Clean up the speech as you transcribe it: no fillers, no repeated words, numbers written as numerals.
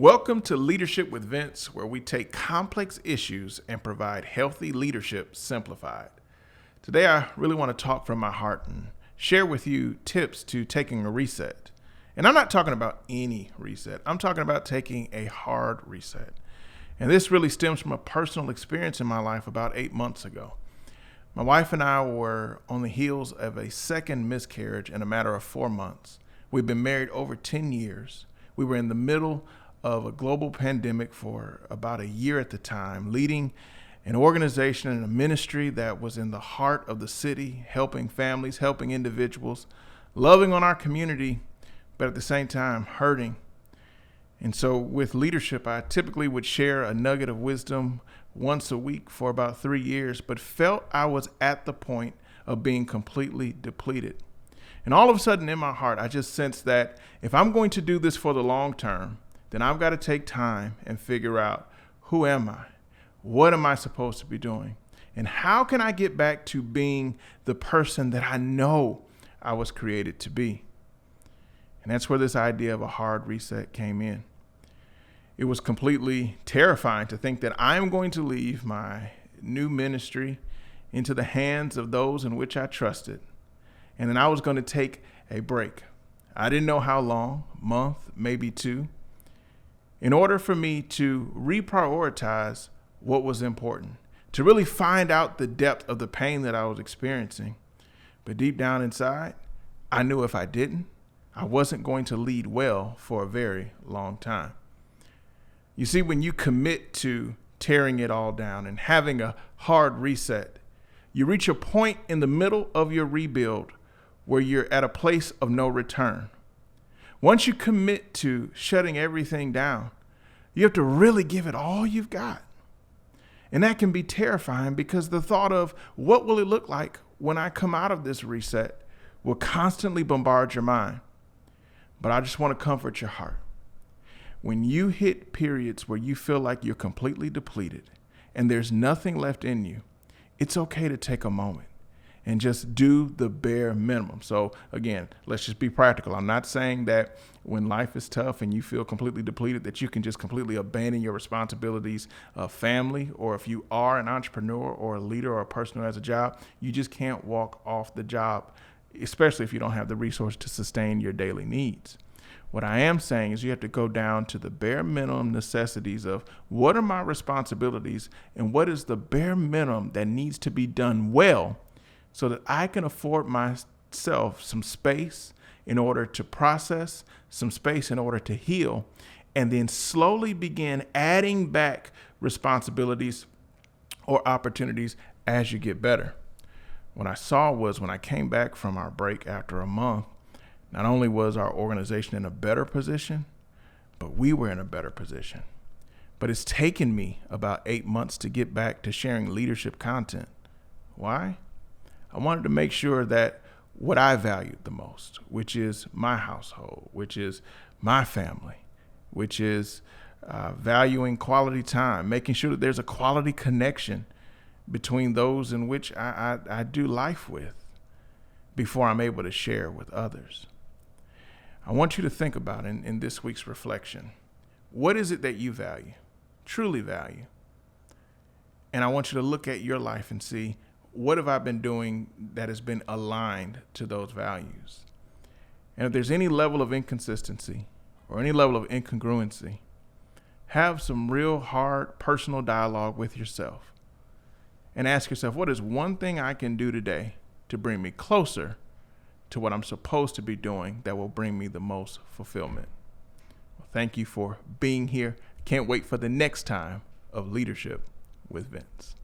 Welcome to Leadership with Vince, where we take complex issues and provide healthy leadership simplified. Today, I really want to talk from my heart and share with you tips to taking a reset. And I'm not talking about any reset. I'm talking about taking a hard reset. And this really stems from a personal experience in my life about 8 months ago. My wife and I were on the heels of a second miscarriage in a matter of 4 months. We've been married over 10 years. We were in the middle of a global pandemic for about a year at the time, leading an organization and a ministry that was in the heart of the city, helping families, helping individuals, loving on our community, but at the same time hurting. And so with leadership, I typically would share a nugget of wisdom once a week for about 3 years, but felt I was at the point of being completely depleted. And all of a sudden in my heart, I just sensed that if I'm going to do this for the long term, then I've got to take time and figure out, who am I? What am I supposed to be doing? And how can I get back to being the person that I know I was created to be? And that's where this idea of a hard reset came in. It was completely terrifying to think that I'm going to leave my new ministry into the hands of those in which I trusted. And then I was going to take a break. I didn't know how long, month, maybe two, in order for me to reprioritize what was important, to really find out the depth of the pain that I was experiencing. But deep down inside, I knew if I didn't, I wasn't going to lead well for a very long time. You see, when you commit to tearing it all down and having a hard reset, you reach a point in the middle of your rebuild where you're at a place of no return. Once you commit to shutting everything down, you have to really give it all you've got. And that can be terrifying because the thought of what will it look like when I come out of this reset will constantly bombard your mind. But I just want to comfort your heart. When you hit periods where you feel like you're completely depleted and there's nothing left in you, it's okay to take a moment and just do the bare minimum. So again, let's just be practical. I'm not saying that when life is tough and you feel completely depleted that you can just completely abandon your responsibilities of family, or if you are an entrepreneur or a leader or a person who has a job, you just can't walk off the job, especially if you don't have the resource to sustain your daily needs. What I am saying is you have to go down to the bare minimum necessities of what are my responsibilities and what is the bare minimum that needs to be done well, so that I can afford myself some space in order to process, some space in order to heal, and then slowly begin adding back responsibilities or opportunities as you get better. What I saw was when I came back from our break after a month, not only was our organization in a better position, but we were in a better position. But it's taken me about 8 months to get back to sharing leadership content. Why? I wanted to make sure that what I valued the most, which is my household, which is my family, which is valuing quality time, making sure that there's a quality connection between those in which I do life with before I'm able to share with others. I want you to think about in this week's reflection, what is it that you value, truly value? And I want you to look at your life and see, what have I been doing that has been aligned to those values? And if there's any level of inconsistency or any level of incongruency, have some real hard personal dialogue with yourself and ask yourself, what is one thing I can do today to bring me closer to what I'm supposed to be doing that will bring me the most fulfillment? Well, thank you for being here. Can't wait for the next time of Leadership with Vince.